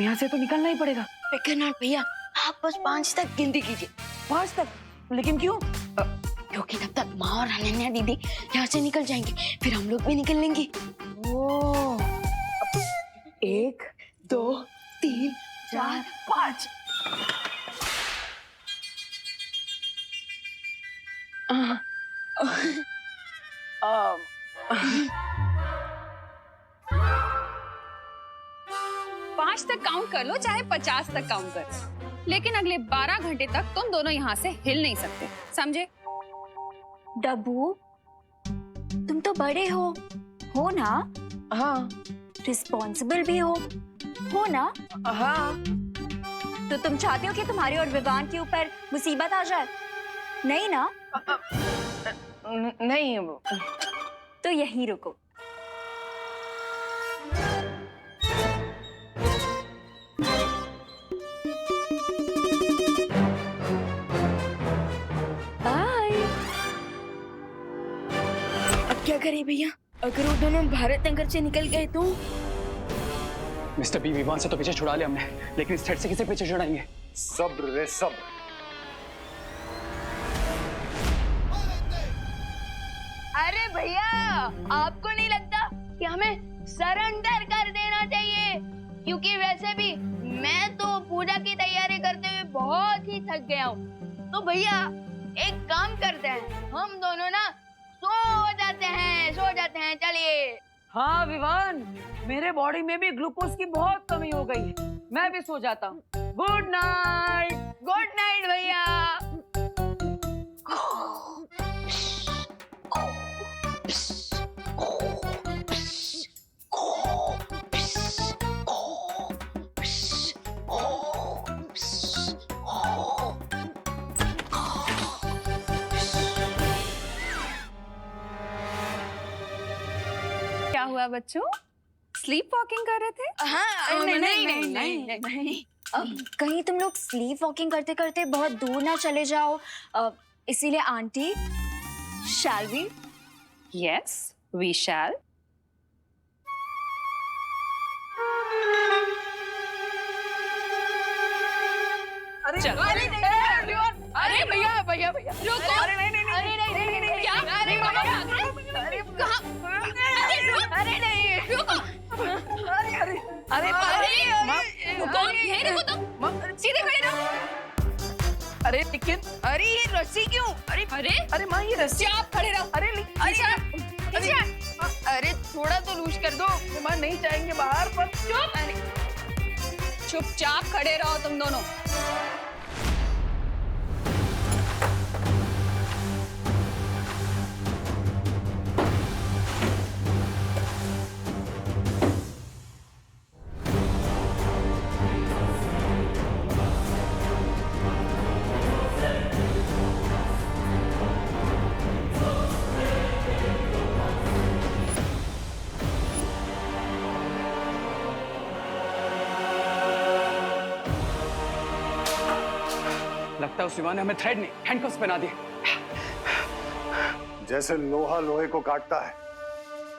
यहाँ से तो निकलना ही पड़ेगा। विक्रनाथ भैया, आप बस 5 तक गिनती कीजिए। 5 तक? लेकिन क्यों? क्योंकि तब तक माँ और अनन्या दीदी यहाँ से निकल जाएंगे, फिर हम लोग भी निकल लेंगे। ओ, 1 2 3 4 5। पाँच तक काउंट कर लो, चाहे 50 तक काउंट कर लो, लेकिन अगले 12 घंटे तक तुम दोनों यहाँ से हिल नहीं सकते, समझे? डब्बू, तुम तो बड़े हो ना? हाँ। रिस्पॉन्सिबल भी हो ना? हाँ। तो तुम चाहते हो कि तुम्हारे और विवान के ऊपर मुसीबत आ जाए? नहीं ना? नहीं। तो यहीं रुको। बाय। अब क्या करें भैया? अगर वो दोनों भारत नगर से निकल गए तो? मिस्टर बी, विवान से तो पीछे छुड़ा लिया हमने, लेकिन इस थ्रेड से किसे पीछे छुड़ाएंगे? सब्र रे सब्र। अरे भैया, आपको नहीं लगता कि हमें सरेंडर कर देना चाहिए? क्योंकि वैसे भी मैं तो पूजा की तैयारी करते हुए बहुत ही थक गया हूँ। तो भैया एक काम करते हैं, हम दोनों ना सो जाते हैं, चलिए। हाँ विवान, मेरे बॉडी में भी ग्लूकोज की बहुत कमी हो गई है, मैं भी सो जाता हूँ। Good night. गुड नाइट भैया। क्या हुआ बच्चों? स्लीप वॉकिंग कर रहे थे? हाँ, नहीं। कहीं तुम लोग स्लीप वॉकिंग करते करते बहुत दूर ना चले जाओ, इसीलिए aunty, shall we? Yes, we shall. अरे चलो। अरे भैया भैया भैया रुको। अरे नहीं। क्या? अरे कहाँ? अरे नहीं रुको। अरे रुको, यहीं रुको तुम। सीधे खड़े रहो। अरे लेकिन अरे ये रस्सी क्यों? अरे माँ, ये रस्सी। आप खड़े रहो। अरे थोड़ा तो लूज कर दो। माँ नहीं जाएंगे बाहर, पर चुपचाप खड़े रहो तुम दोनों। लगता है उस विवान ने हमें थ्रेड नहीं, हैंडकफ्स पहना दिए। जैसे लोहा लोहे को काटता है,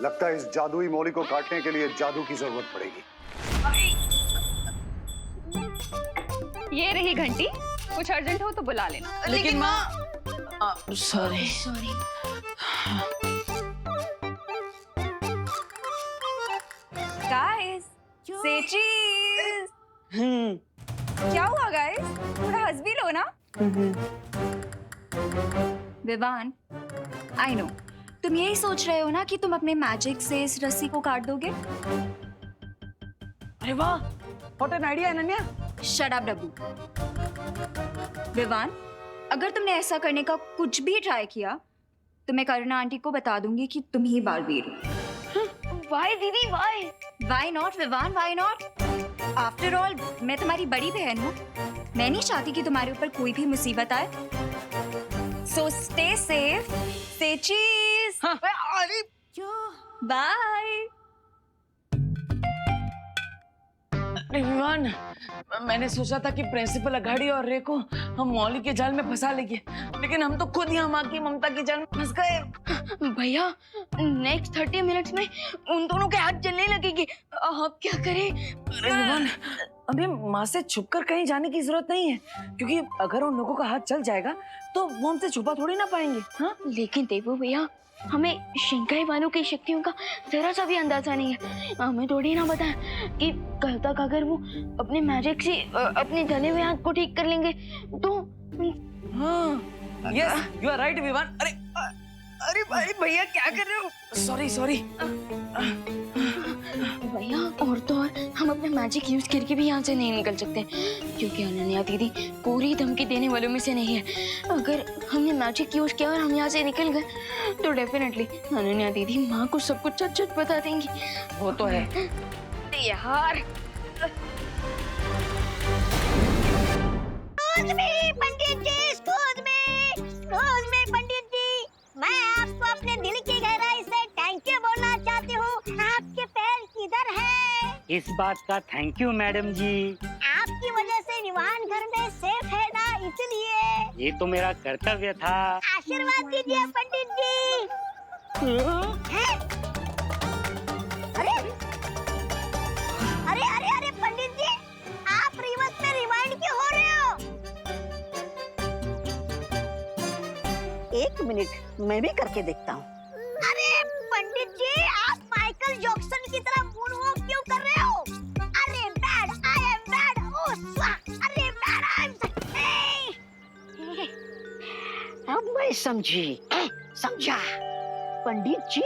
लगता है इस जादुई मौली को काटने के लिए जादू की जरूरत पड़ेगी। ये रही घंटी, कुछ अर्जेंट हो तो बुला लेना। लेकिन माँ, सॉरी। गाइस, से चीज। क्या हुआ गाइस? थोड़ा हंस भी लो ना। विवान, आई नो तुम यही सोच रहे हो ना कि तुम अपने मैजिक से इस रस्सी को काट दोगे। अरे वाह, what an idea Ananya. Shut up Dabbu. Vivaan, अगर तुमने ऐसा करने का कुछ भी ट्राई किया तो मैं करुणा आंटी को बता दूंगी कि तुम ही बालवीर हो। वाई दीदी why? Why not, Vivaan? Why not? After all, मैं तुम्हारी बड़ी बहन हूँ। मैं नहीं चाहती कि तुम्हारे ऊपर कोई भी मुसीबत आए। So stay safe. Say cheese. अरे Bye. अरे विवान, मैंने सोचा था कि प्रिंसिपल अघाड़ी और रे को हम मौली के जाल में फंसा लेंगे, लेकिन हम तो खुद यहाँ माँ की ममता के जाल में फंस गए। भैया, नेक्स्ट 30 मिनट्स में उन दोनों के हाथ जलने लगेंगे। अब क्या करें? अरे विवान, हमें माँ से छुपकर कहीं जाने की जरूरत नहीं है, क्योंकि अगर उन लोगों का हाथ चल जाएगा तो वो हमसे छुपा थोड़ी ना पाएंगे। हाँ, लेकिन देवू भैया, हमें शिंकाई वालों की शक्तियों का जरा सा भी अंदाजा नहीं है। हमें थोड़ी ना पता है कि कल तक अगर वो अपने मैजिक से अपने जले हुए हाथ को ठीक कर लेंगे तो। हाँ, yes, you are right Vivaan. अरे अरे भाई भैया क्या कर रहे हो? Sorry sorry. भैया, और तो और हम अपना मैजिक यूज करके भी यहाँ से नहीं निकल सकते, क्योंकि अनन्या दीदी पूरी धमकी देने वालों में से नहीं है। अगर हमने मैजिक यूज किया और हम यहाँ से निकल गए तो डेफिनेटली अनन्या दीदी माँ को सब कुछ झट बता देंगी। वो तो है यार। पंडित जी, एक्सक्यूज मी पंडित जी, मैं आपको अपने दिल की गहराई से थैंक यू बोलना चाहती हूँ। आपके पैर किधर है? इस बात का थैंक यू मैडम जी। आपकी वजह से विवान घर में सेफ है ना, इसलिए। ये तो मेरा कर्तव्य था। आशीर्वाद दीजिए पंडित जी। हैं? अरे अरे अरे अरे पंडित जी, आप रिवर्स में रिवाइंड क्यों हो रहे हो? एक मिनट, मैं भी करके देखता हूँ। अरे पंडित जी, आप माइकल जैक्सन की तरह मूनवॉक क्यों कर रहे हो? अरे बैड, आई एम बैड, ओह स्वाहा, अरे बैड, आई एम अब मैं समझा। पंडित जी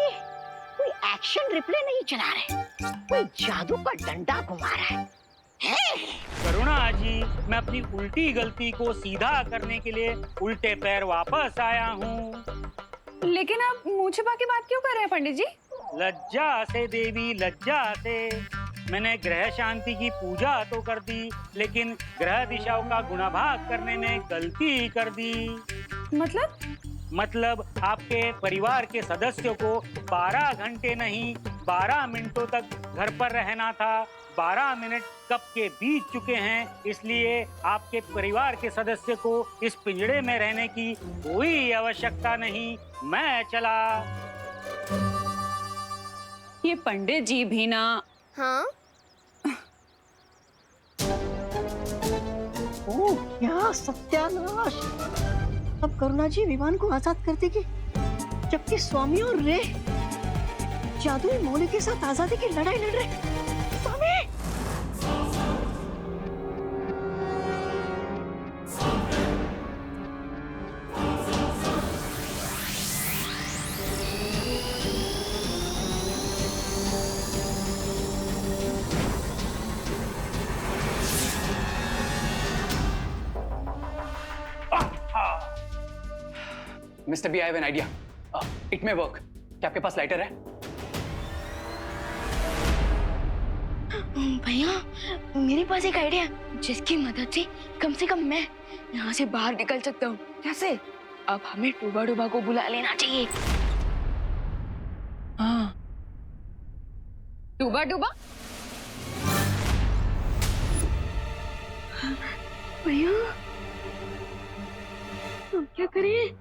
कोई एक्शन रिप्ले नहीं चला रहे, कोई जादू का डंडा घुमा रहा है। करुणा जी, मैं अपनी उल्टी गलती को सीधा करने के लिए उल्टे पैर वापस आया हूँ। लेकिन आप मुंह छिपा के बात क्यों कर रहे हैं पंडित जी? लज्जा से देवी, लज्जा से। मैंने ग्रह शांति की पूजा तो कर दी, लेकिन ग्रह दिशाओं का गुणाभाग करने में गलती कर दी। मतलब आपके परिवार के सदस्यों को 12 घंटे नहीं 12 मिनटों तक घर पर रहना था। 12 मिनट कब के बीत चुके हैं, इसलिए आपके परिवार के सदस्य को इस पिंजड़े में रहने की कोई आवश्यकता नहीं। मैं चला। ये पंडित जी भी ना। हाँ, ओह क्या सत्यानाश! अब करुणा जी विवान को आजाद कर देगी, जबकि स्वामी और रे जादुई मोले के साथ आजादी की लड़ाई लड़ रहे। स्वामी! Mister B, I have an idea. It may work. क्या आपके पास लाइटर है? भैया, मेरे पास एक आइडिया है जिसकी मदद से कम मैं यहाँ से बाहर निकल सकता हूँ। कैसे? अब हमें डूबा डूबा को बुला लेना चाहिए। हाँ, डूबा डूबा? भैया, हम क्या करें?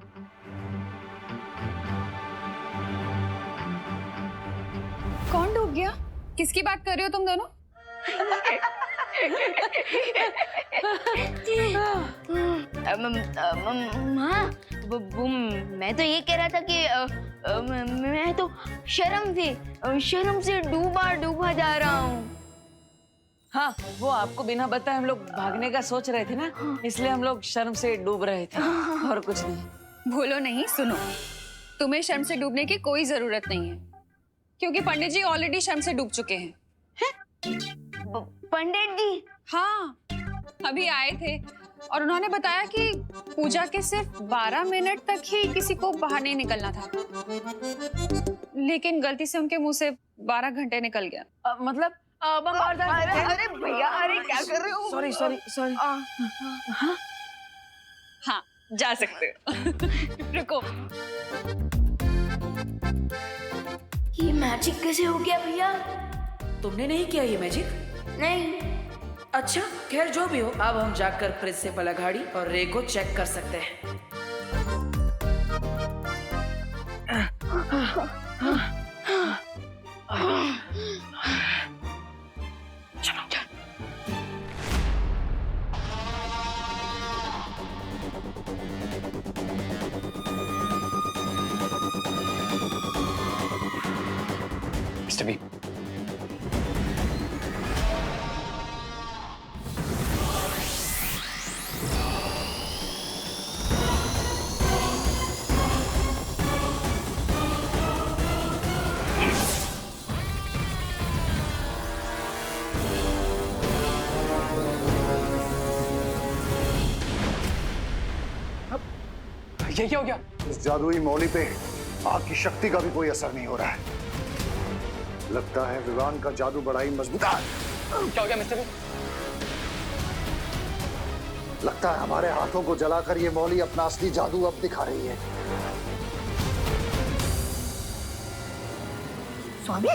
कौन डूब गया? किसकी बात कर रहे हो तुम दोनों? माँ, मैं तो ये कह रहा था कि मैं तो शर्म से डूबा जा रहा हूँ। हाँ, वो आपको बिना बताए हम लोग भागने का सोच रहे थे ना, इसलिए हम लोग शर्म से डूब रहे थे, और कुछ नहीं। भूलो नहीं, सुनो, तुम्हें शर्म से डूबने की कोई जरूरत नहीं है, क्योंकि पंडित जी ऑलरेडी शर्म से डूब चुके हैं। पंडित जी? हाँ, अभी आए थे और उन्होंने बताया कि पूजा के सिर्फ 12 मिनट तक ही किसी को बाहर नहीं निकलना था, लेकिन गलती से उनके मुंह से 12 घंटे निकल गया। मतलब अरे भैया, अरे क्या कर रहे हो? सॉरी। हाँ, जा सकते हो। रुको, ये मैजिक कैसे हो गया भैया? तुमने नहीं किया ये मैजिक? नहीं। अच्छा, खैर जो भी हो, अब हम जाकर प्रिंसिपल अघाड़ी और रे को चेक कर सकते हैं। ये क्या हो गया? इस जादुई मौली पे आग की शक्ति का भी कोई असर नहीं हो रहा है। लगता है विवान का जादू बड़ा ही मजबूत है। क्या हो गया मिस्टर बी? लगता है हमारे हाथों को जलाकर ये मौली अपना असली जादू अब दिखा रही है। स्वामी,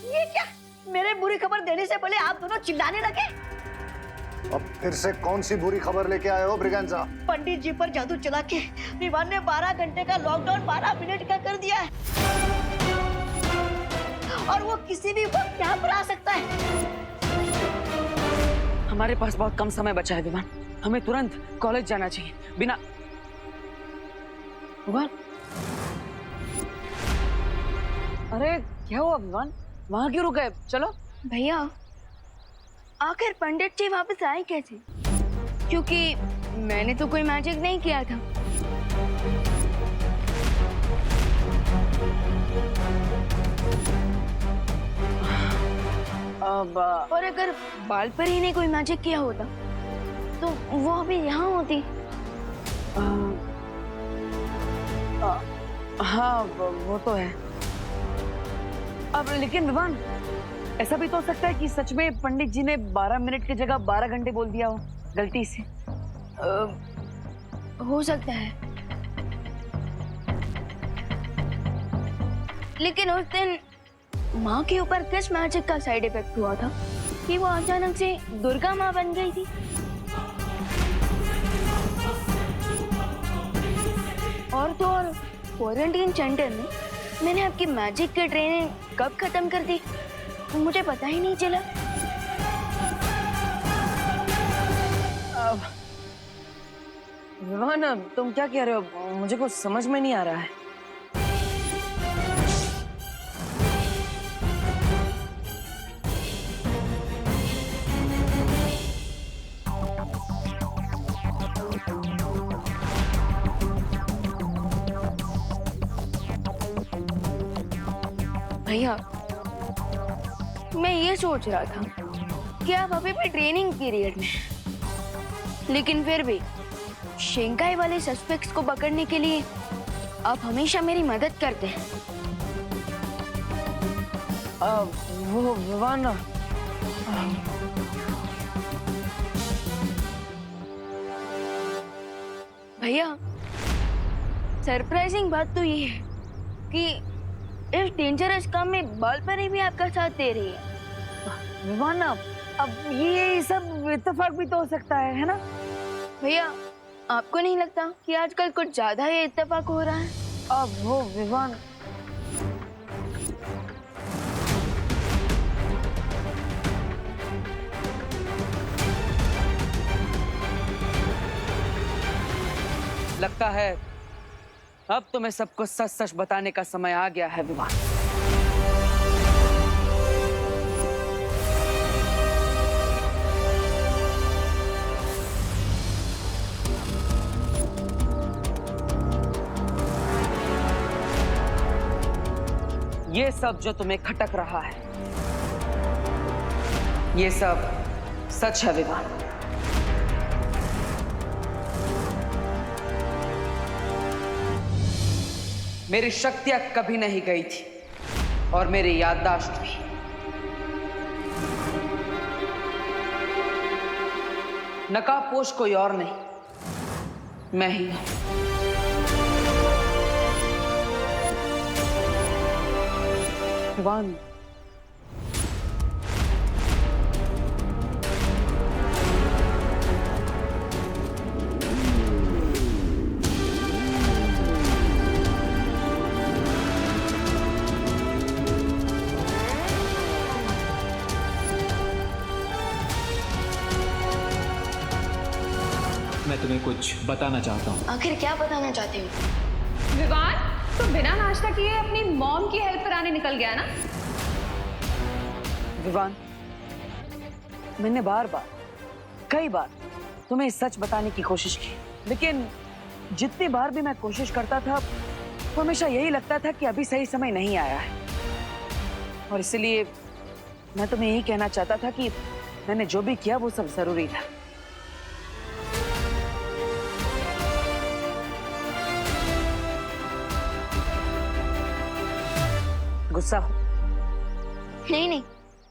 ये क्या? मेरे बुरी खबर देने से पहले आप दोनों चिल्लाने लगे। अब फिर से कौन सी बुरी खबर लेके आए हो ब्रिगेंजा? पंडित जी पर जादू चला के विवान ने 12 घंटे का लॉकडाउन 12 मिनट का कर दिया है और वो किसी भी वक्त यहाँ पर आ सकता है। हमारे पास बहुत कम समय बचा है विवान, हमें तुरंत कॉलेज जाना चाहिए। बिना विवान, अरे क्या हुआ विवान? वहां क्यों रुक गए? चलो। भैया आखिर पंडित जी वापस आए कैसे? क्योंकि मैंने तो कोई मैजिक नहीं किया था। अब और अगर बाल पर ही ने कोई मैजिक किया होता तो वो अभी यहाँ होती। हाँ वो तो है। अब लेकिन विवान, ऐसा भी तो हो सकता है कि सच में पंडित जी ने 12 मिनट की जगह 12 घंटे बोल दिया हो गलती से। हो सकता है, लेकिन उस दिन माँ के ऊपर किस मैजिक का साइड इफेक्ट हुआ था कि वो अचानक से दुर्गा माँ बन गई थी? और तो और क्वारंटीन सेंटर में मैंने आपकी मैजिक की ट्रेनिंग कब खत्म कर दी मुझे पता ही नहीं चला। विवान, तुम क्या कह रहे हो? मुझे कुछ समझ में नहीं आ रहा है। भैया मैं ये सोच रहा था कि आप अभी भी ट्रेनिंग पीरियड में, लेकिन फिर भी शेंगाई वाले सस्पेक्ट्स को पकड़ने के लिए आप हमेशा मेरी मदद करते हैं। वो विवान, भैया सरप्राइजिंग बात तो ये है कि इस डेंजरस काम में बाल परी भी आपका साथ दे रही है। विवान, अब ये सब इत्तेफाक भी तो हो सकता है ना? भैया आपको नहीं लगता कि आजकल कुछ ज्यादा ही इत्तेफाक हो रहा है? अब वो विवान, लगता है अब तुम्हें सबको सच सच बताने का समय आ गया है विवान। ये सब जो तुम्हें खटक रहा है, ये सब सच है विवान। मेरी शक्तियां कभी नहीं गई थी और मेरी याददाश्त भी। नकाबपोश कोई और नहीं, मैं ही हूं। विवान, मैं तुम्हें कुछ बताना चाहता हूँ। आखिर क्या बताना चाहते हो? विवान, तो बिना नाश्ता किए अपनी मॉम की हेल्प कराने निकल गया ना? विवान, मैंने बार बार, कई बार तुम्हें सच बताने की कोशिश की, लेकिन जितनी बार भी मैं कोशिश करता था तो हमेशा यही लगता था कि अभी सही समय नहीं आया है। और इसलिए मैं तुम्हें यही कहना चाहता था कि मैंने जो भी किया वो सब जरूरी था। गुस्सा हो। नहीं नहीं,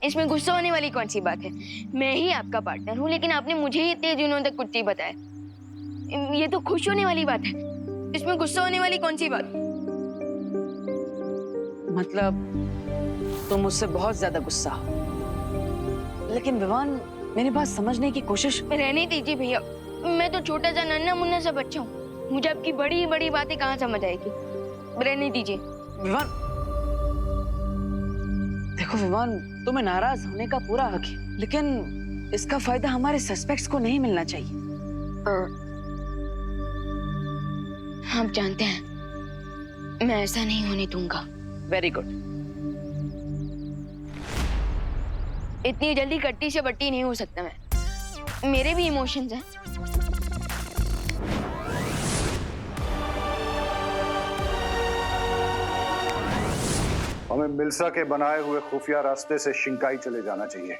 इसमें गुस्सा होने वाली कौन सी बात है? मैं ही आपका पार्टनर हूँ, लेकिन आपने मुझे ही इतने दिनों तक कुछ नहीं बताया। ये तो खुश होने वाली बात है, इसमें गुस्सा होने वाली कौन सी बात? मतलब तुम मुझसे बहुत ज्यादा गुस्सा हो। लेकिन विवान, मेरी बात समझने की कोशिश। रहने दीजिए भैया, मैं तो छोटा सा नन्हा मुन्ना सा बच्चा हूँ, मुझे आपकी बड़ी बड़ी बातें कहाँ समझ आएगी। रहने दीजिए। विवान, देखो विवान, तुम्हें नाराज होने का पूरा हक है, लेकिन इसका फायदा हमारे सस्पेक्ट्स को नहीं मिलना चाहिए। आप जानते हैं मैं ऐसा नहीं होने दूंगा। Very good. इतनी जल्दी कट्टी से बट्टी नहीं हो सकता मैं, मेरे भी इमोशंस हैं। हमें मिल्सा के बनाए हुए खुफिया रास्ते से शिंकाई चले जाना चाहिए।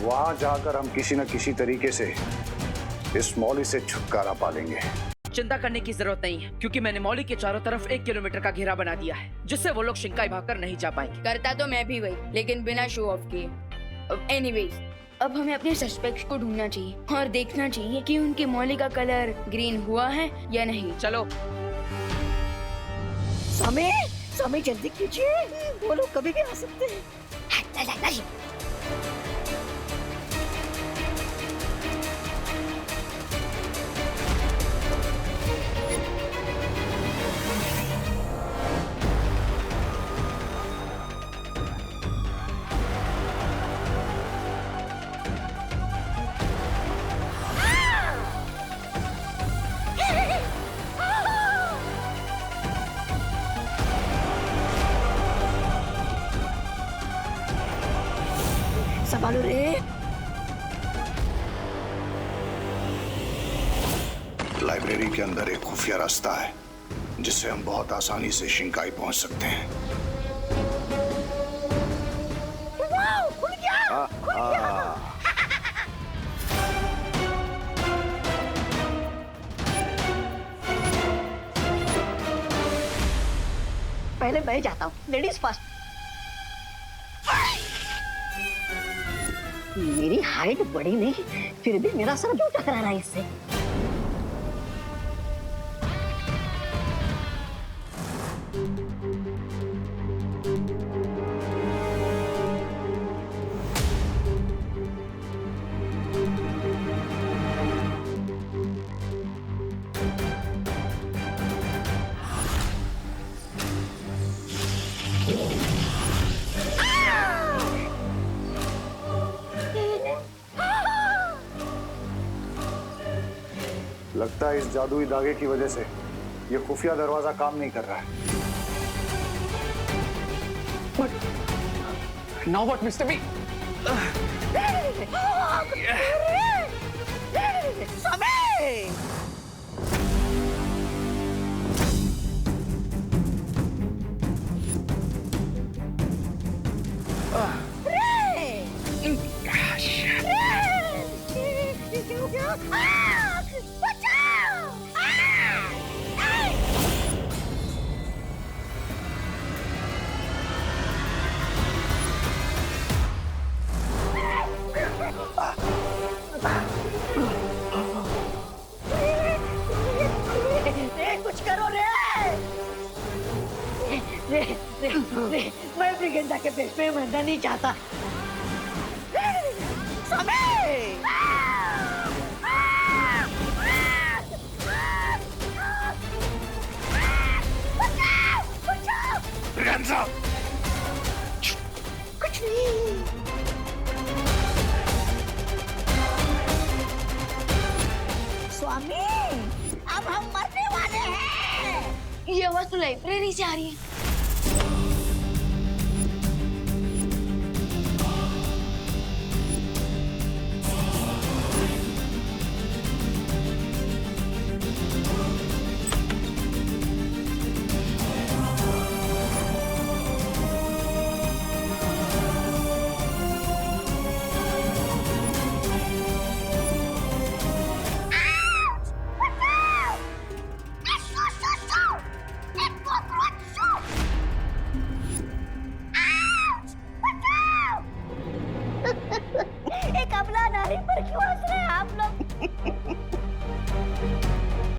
वहां जाकर हम किसी न किसी तरीके से इस मौली से छुटकारा पा लेंगे। चिंता करने की जरूरत नहीं है, क्योंकि मैंने मौली के चारों तरफ 1 किलोमीटर का घेरा बना दिया है, जिससे वो लोग शिंकाई भागकर नहीं जा पाएंगे। करता तो मैं भी वही, लेकिन बिना शो ऑफ किए। एनीवेज, अब हमें अपने सस्पेक्ट्स को ढूंढना चाहिए और देखना चाहिए कि उनके मौली का कलर ग्रीन हुआ है या नहीं। चलो। स्वामी, स्वामी जल्दी कीजिए, वो लोग कभी भी आ सकते हैं। संभालो रे। लाइब्रेरी के अंदर एक खुफिया रास्ता है, जिससे हम बहुत आसानी से शिंकाई पहुंच सकते हैं। खुल गया, खुल गया। पहले मैं जाता हूँ, लेडीज फर्स्ट। मेरी हाइट बड़ी नहीं, फिर भी मेरा सर क्यों टकरा रहा है इससे? लगता है इस जादुई धागे की वजह से ये खुफिया दरवाजा काम नहीं कर रहा है। Now what, Mr. B? कुछ करो रे। मैं ब्रिगेंडा के पेट में मरना नहीं चाहता। कुछ नहीं। स्वामी, अब हम मरने वाले हैं। ये आवाज तो लाइब्रेरी से आ रही है।